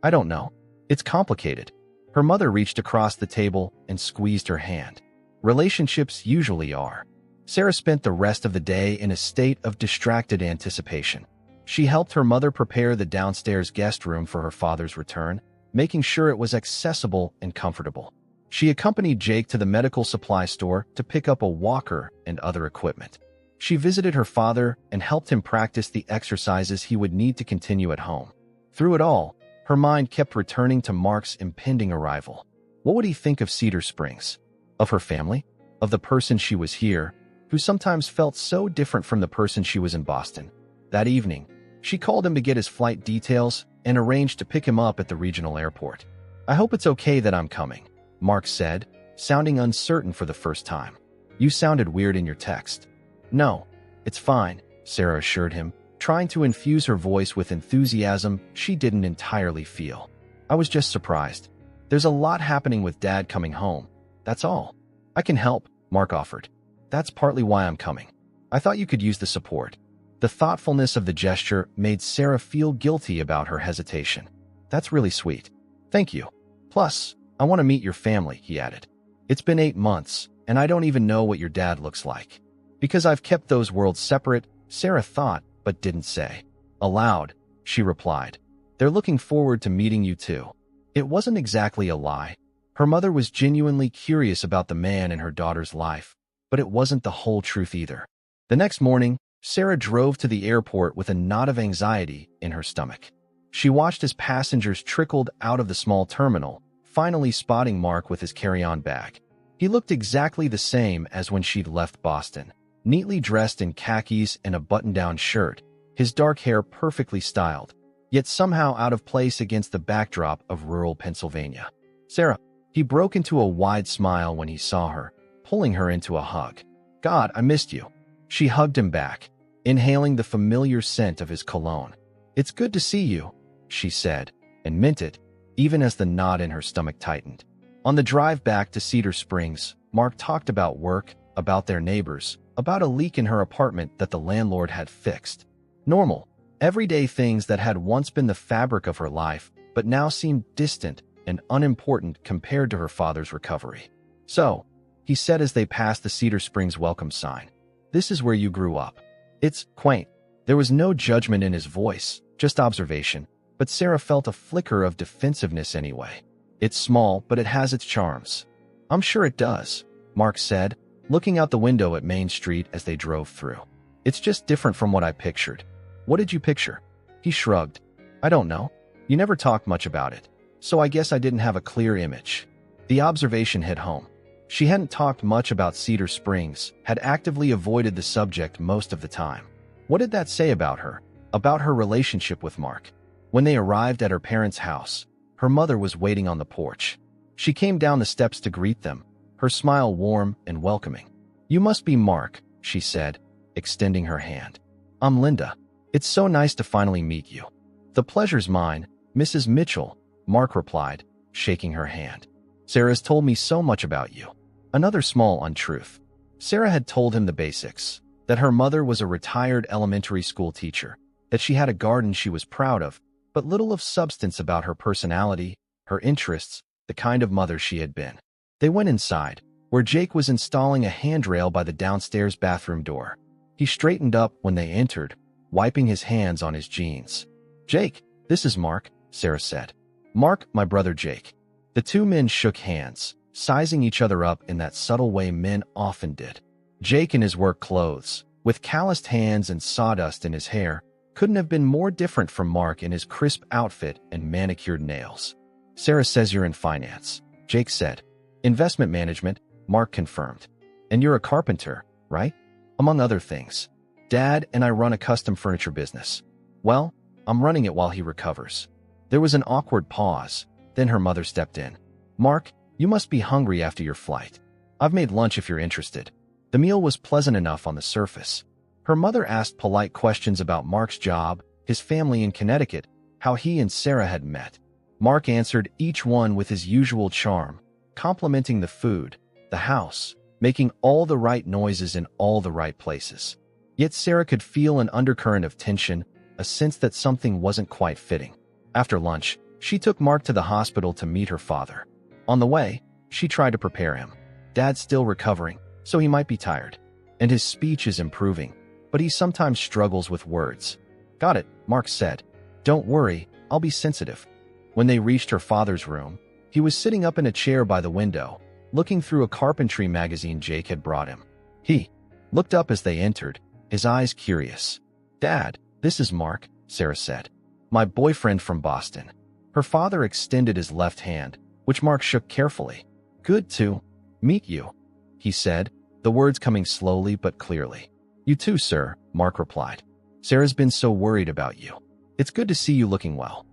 Speaker 1: "I don't know. It's complicated." Her mother reached across the table and squeezed her hand. Relationships usually are. Sarah spent the rest of the day in a state of distracted anticipation. She helped her mother prepare the downstairs guest room for her father's return, making sure it was accessible and comfortable. She accompanied Jake to the medical supply store to pick up a walker and other equipment. She visited her father and helped him practice the exercises he would need to continue at home. Through it all, her mind kept returning to Mark's impending arrival. What would he think of Cedar Springs? Of her family? Of the person she was here, who sometimes felt so different from the person she was in Boston? That evening, she called him to get his flight details and arranged to pick him up at the regional airport. "I hope it's okay that I'm coming," Mark said, sounding uncertain for the first time. "You sounded weird in your text." "No, it's fine," Sarah assured him, trying to infuse her voice with enthusiasm she didn't entirely feel. "I was just surprised. There's a lot happening with Dad coming home. That's all." "I can help," Mark offered. "That's partly why I'm coming. I thought you could use the support." The thoughtfulness of the gesture made Sarah feel guilty about her hesitation. "That's really sweet. Thank you. Plus, I want to meet your family," he added. "It's been 8 months, and I don't even know what your dad looks like." "Because I've kept those worlds separate," Sarah thought, but didn't say. Aloud, she replied, "They're looking forward to meeting you too." It wasn't exactly a lie. Her mother was genuinely curious about the man in her daughter's life, but it wasn't the whole truth either. The next morning, Sarah drove to the airport with a knot of anxiety in her stomach. She watched as passengers trickled out of the small terminal, finally spotting Mark with his carry-on bag. He looked exactly the same as when she'd left Boston, neatly dressed in khakis and a button-down shirt, his dark hair perfectly styled, yet somehow out of place against the backdrop of rural Pennsylvania. "Sarah," he broke into a wide smile when he saw her, pulling her into a hug. "God, I missed you." She hugged him back, inhaling the familiar scent of his cologne. "It's good to see you," she said, and meant it, even as the knot in her stomach tightened. On the drive back to Cedar Springs, Mark talked about work, about their neighbors, about a leak in her apartment that the landlord had fixed. Normal, everyday things that had once been the fabric of her life, but now seemed distant and unimportant compared to her father's recovery. "So," he said as they passed the Cedar Springs welcome sign, "this is where you grew up." It's quaint. There was no judgment in his voice, just observation, but Sarah felt a flicker of defensiveness anyway. "It's small, but it has its charms." "I'm sure it does," Mark said, looking out the window at Main Street as they drove through. "It's just different from what I pictured." "What did you picture?" He shrugged. "I don't know. You never talked much about it, so I guess I didn't have a clear image." The observation hit home. She hadn't talked much about Cedar Springs, had actively avoided the subject most of the time. What did that say about her, about her relationship with Mark? When they arrived at her parents' house, her mother was waiting on the porch. She came down the steps to greet them, her smile warm and welcoming. "You must be Mark," she said, extending her hand. "I'm Linda. It's so nice to finally meet you." "The pleasure's mine, Mrs. Mitchell," Mark replied, shaking her hand. "Sarah's told me so much about you." Another small untruth. Sarah had told him the basics, that her mother was a retired elementary school teacher, that she had a garden she was proud of, but little of substance about her personality, her interests, the kind of mother she had been. They went inside, where Jake was installing a handrail by the downstairs bathroom door. He straightened up when they entered, wiping his hands on his jeans. "Jake, this is Mark," Sarah said. "Mark, my brother Jake." The two men shook hands, sizing each other up in that subtle way men often did. Jake in his work clothes, with calloused hands and sawdust in his hair, couldn't have been more different from Mark in his crisp outfit and manicured nails. "Sarah says you're in finance," Jake said. "Investment management," Mark confirmed. "And you're a carpenter, right?" "Among other things. Dad and I run a custom furniture business." "Well, I'm running it while he recovers." There was an awkward pause, then her mother stepped in. "Mark, you must be hungry after your flight. I've made lunch if you're interested." The meal was pleasant enough on the surface. Her mother asked polite questions about Mark's job, his family in Connecticut, how he and Sarah had met. Mark answered each one with his usual charm, complimenting the food, the house, making all the right noises in all the right places. Yet Sarah could feel an undercurrent of tension, a sense that something wasn't quite fitting. After lunch, she took Mark to the hospital to meet her father. On the way, she tried to prepare him. Dad's still recovering, so he might be tired. And his speech is improving, but he sometimes struggles with words. "Got it," Mark said. "Don't worry, I'll be sensitive." When they reached her father's room, he was sitting up in a chair by the window, looking through a carpentry magazine Jake had brought him. He looked up as they entered, his eyes curious. "Dad, this is Mark," Sarah said. "My boyfriend from Boston." Her father extended his left hand, which Mark shook carefully. "Good to meet you," he said, the words coming slowly but clearly. "You too, sir," Mark replied. "Sarah's been so worried about you. It's good to see you looking well."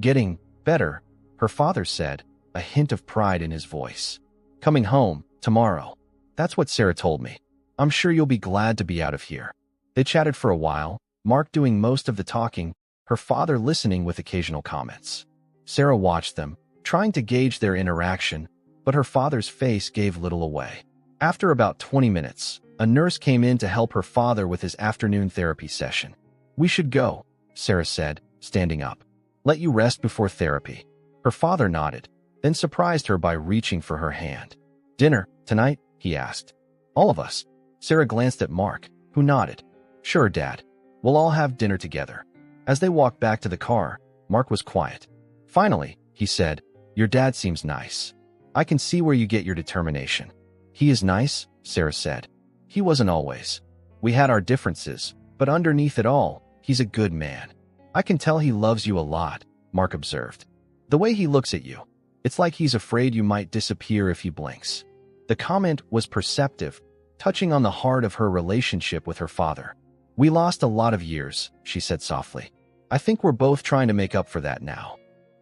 Speaker 1: "Getting better," her father said, a hint of pride in his voice. "Coming home tomorrow. That's what Sarah told me. I'm sure you'll be glad to be out of here." They chatted for a while, Mark doing most of the talking, her father listening with occasional comments. Sarah watched them, trying to gauge their interaction, but her father's face gave little away. After about 20 minutes, a nurse came in to help her father with his afternoon therapy session. "We should go," Sarah said, standing up. "Let you rest before therapy." Her father nodded, then surprised her by reaching for her hand. "Dinner, tonight?" he asked. "All of us." Sarah glanced at Mark, who nodded. "Sure, Dad. We'll all have dinner together." As they walked back to the car, Mark was quiet. "Finally," he said, "your dad seems nice. I can see where you get your determination." "He is nice," Sarah said. "He wasn't always. We had our differences, but underneath it all, he's a good man." "I can tell he loves you a lot," Mark observed. "The way he looks at you, it's like he's afraid you might disappear if he blinks." The comment was perceptive, touching on the heart of her relationship with her father. "We lost a lot of years," she said softly. "I think we're both trying to make up for that now."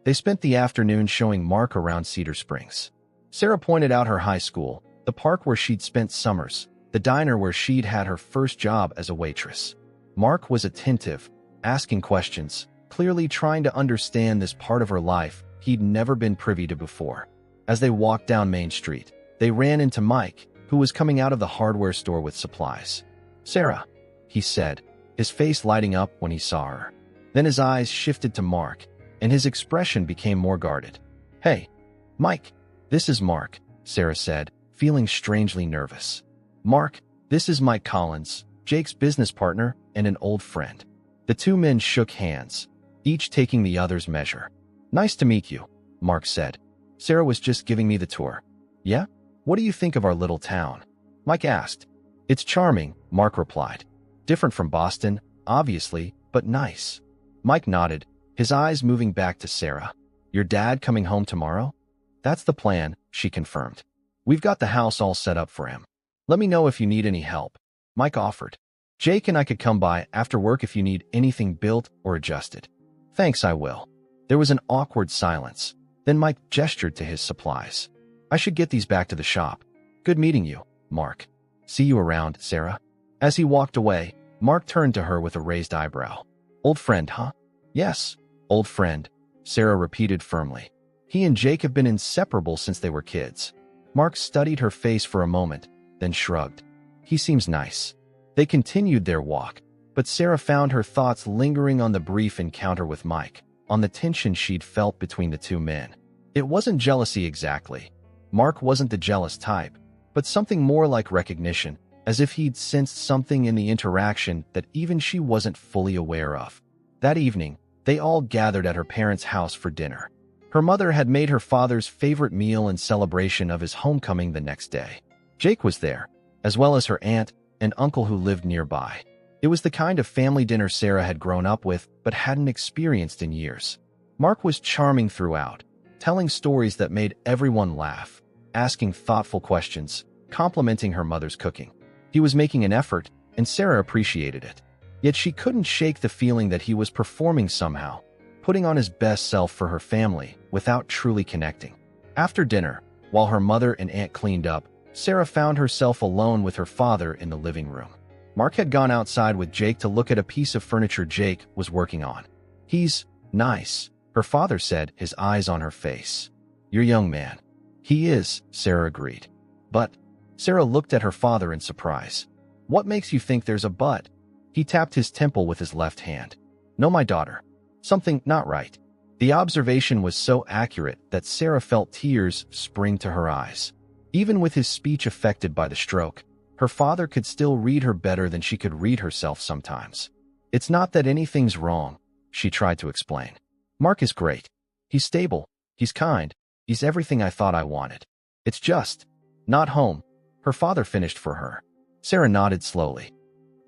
Speaker 1: They spent the afternoon showing Mark around Cedar Springs. Sarah pointed out her high school, the park where she'd spent summers, the diner where she'd had her first job as a waitress. Mark was attentive, asking questions, clearly trying to understand this part of her life he'd never been privy to before. As they walked down Main Street, they ran into Mike, who was coming out of the hardware store with supplies. "Sarah," he said, his face lighting up when he saw her. Then his eyes shifted to Mark, and his expression became more guarded. "Hey, Mike, this is Mark," Sarah said, feeling strangely nervous. "Mark, this is Mike Collins, Jake's business partner and an old friend." The two men shook hands, each taking the other's measure. "Nice to meet you," Mark said. "Sarah was just giving me the tour." "Yeah? What do you think of our little town?" Mike asked. "It's charming," Mark replied. "Different from Boston, obviously, but nice." Mike nodded, his eyes moving back to Sarah. "Your dad coming home tomorrow?" "That's the plan," she confirmed. "We've got the house all set up for him. Let me know if you need any help," Mike offered. "Jake and I could come by after work if you need anything built or adjusted." "Thanks, I will." There was an awkward silence. Then Mike gestured to his supplies. I should get these back to the shop. Good meeting you, Mark. See you around, Sarah. As he walked away, Mark turned to her with a raised eyebrow. Old friend, huh? Yes, old friend, Sarah repeated firmly. He and Jake have been inseparable since they were kids. Mark studied her face for a moment, then shrugged. He seems nice. They continued their walk, but Sarah found her thoughts lingering on the brief encounter with Mike, on the tension she'd felt between the two men. It wasn't jealousy exactly. Mark wasn't the jealous type, but something more like recognition, as if he'd sensed something in the interaction that even she wasn't fully aware of. That evening, they all gathered at her parents' house for dinner. Her mother had made her father's favorite meal in celebration of his homecoming the next day. Jake was there, as well as her aunt and uncle who lived nearby. It was the kind of family dinner Sarah had grown up with but hadn't experienced in years. Mark was charming throughout, telling stories that made everyone laugh, asking thoughtful questions, complimenting her mother's cooking. He was making an effort, and Sarah appreciated it. Yet she couldn't shake the feeling that he was performing somehow, putting on his best self for her family without truly connecting. After dinner, while her mother and aunt cleaned up, Sarah found herself alone with her father in the living room. Mark had gone outside with Jake to look at a piece of furniture Jake was working on. He's nice, her father said, his eyes on her face. Your young man. He is, Sarah agreed. But, Sarah looked at her father in surprise. What makes you think there's a but? He tapped his temple with his left hand. No, my daughter. Something not right. The observation was so accurate that Sarah felt tears spring to her eyes. Even with his speech affected by the stroke, her father could still read her better than she could read herself sometimes. It's not that anything's wrong, she tried to explain. Mark is great. He's stable. He's kind. He's everything I thought I wanted. It's just not home, her father finished for her. Sarah nodded slowly.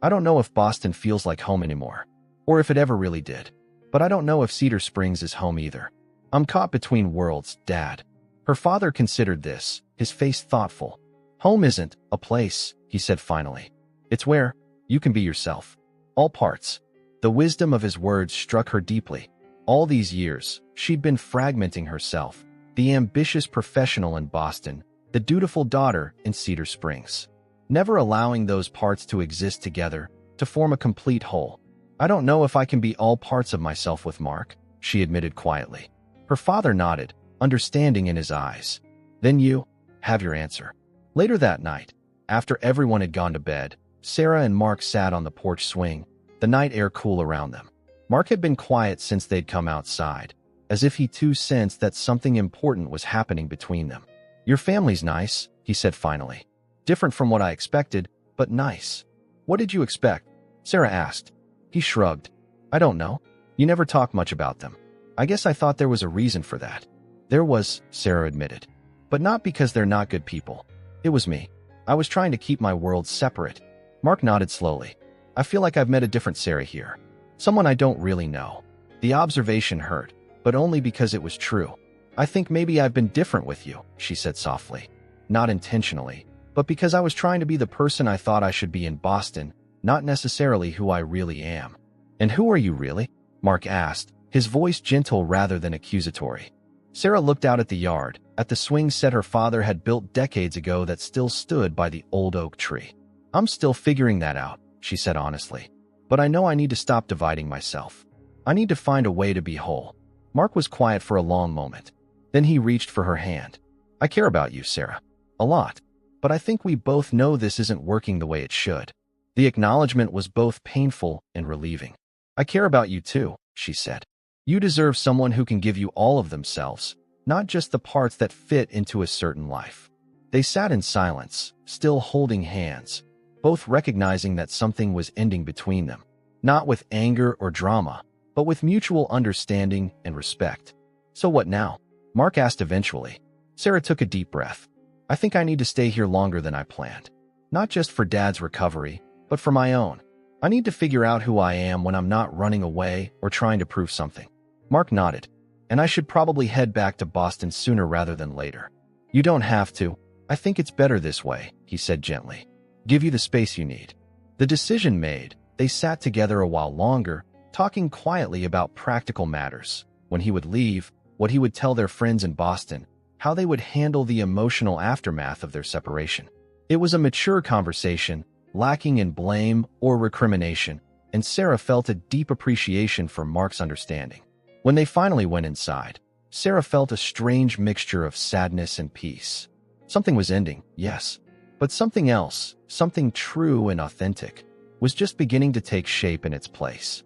Speaker 1: I don't know if Boston feels like home anymore, or if it ever really did. But I don't know if Cedar Springs is home either. I'm caught between worlds, Dad. Her father considered this, his face thoughtful. Home isn't a place, he said finally. It's where you can be yourself. All parts. The wisdom of his words struck her deeply. All these years, she'd been fragmenting herself, the ambitious professional in Boston, the dutiful daughter in Cedar Springs, never allowing those parts to exist together, to form a complete whole. I don't know if I can be all parts of myself with Mark, she admitted quietly. Her father nodded, understanding in his eyes. Then you have your answer. Later that night, after everyone had gone to bed, Sarah and Mark sat on the porch swing, the night air cool around them. Mark had been quiet since they'd come outside, as if he too sensed that something important was happening between them. Your family's nice, he said finally. Different from what I expected, but nice. What did you expect? Sarah asked. He shrugged. I don't know. You never talk much about them. I guess I thought there was a reason for that. There was, Sarah admitted. But not because they're not good people. It was me. I was trying to keep my worlds separate. Mark nodded slowly. I feel like I've met a different Sarah here. Someone I don't really know. The observation hurt, but only because it was true. I think maybe I've been different with you, she said softly. Not intentionally, but because I was trying to be the person I thought I should be in Boston, not necessarily who I really am. And who are you really? Mark asked, his voice gentle rather than accusatory. Sarah looked out at the yard, at the swing set her father had built decades ago that still stood by the old oak tree. I'm still figuring that out, she said honestly. But I know I need to stop dividing myself. I need to find a way to be whole. Mark was quiet for a long moment. Then he reached for her hand. I care about you, Sarah. A lot. But I think we both know this isn't working the way it should. The acknowledgement was both painful and relieving. I care about you too, she said. You deserve someone who can give you all of themselves, not just the parts that fit into a certain life. They sat in silence, still holding hands, both recognizing that something was ending between them, not with anger or drama, but with mutual understanding and respect. So what now? Mark asked eventually. Sarah took a deep breath. I think I need to stay here longer than I planned. Not just for Dad's recovery, but for my own. I need to figure out who I am when I'm not running away or trying to prove something. Mark nodded. And I should probably head back to Boston sooner rather than later. You don't have to. I think it's better this way, he said gently. Give you the space you need. The decision made, they sat together a while longer, talking quietly about practical matters. When he would leave, what he would tell their friends in Boston, how they would handle the emotional aftermath of their separation. It was a mature conversation, lacking in blame or recrimination, and Sarah felt a deep appreciation for Mark's understanding. When they finally went inside, Sarah felt a strange mixture of sadness and peace. Something was ending, yes, but something else, something true and authentic, was just beginning to take shape in its place.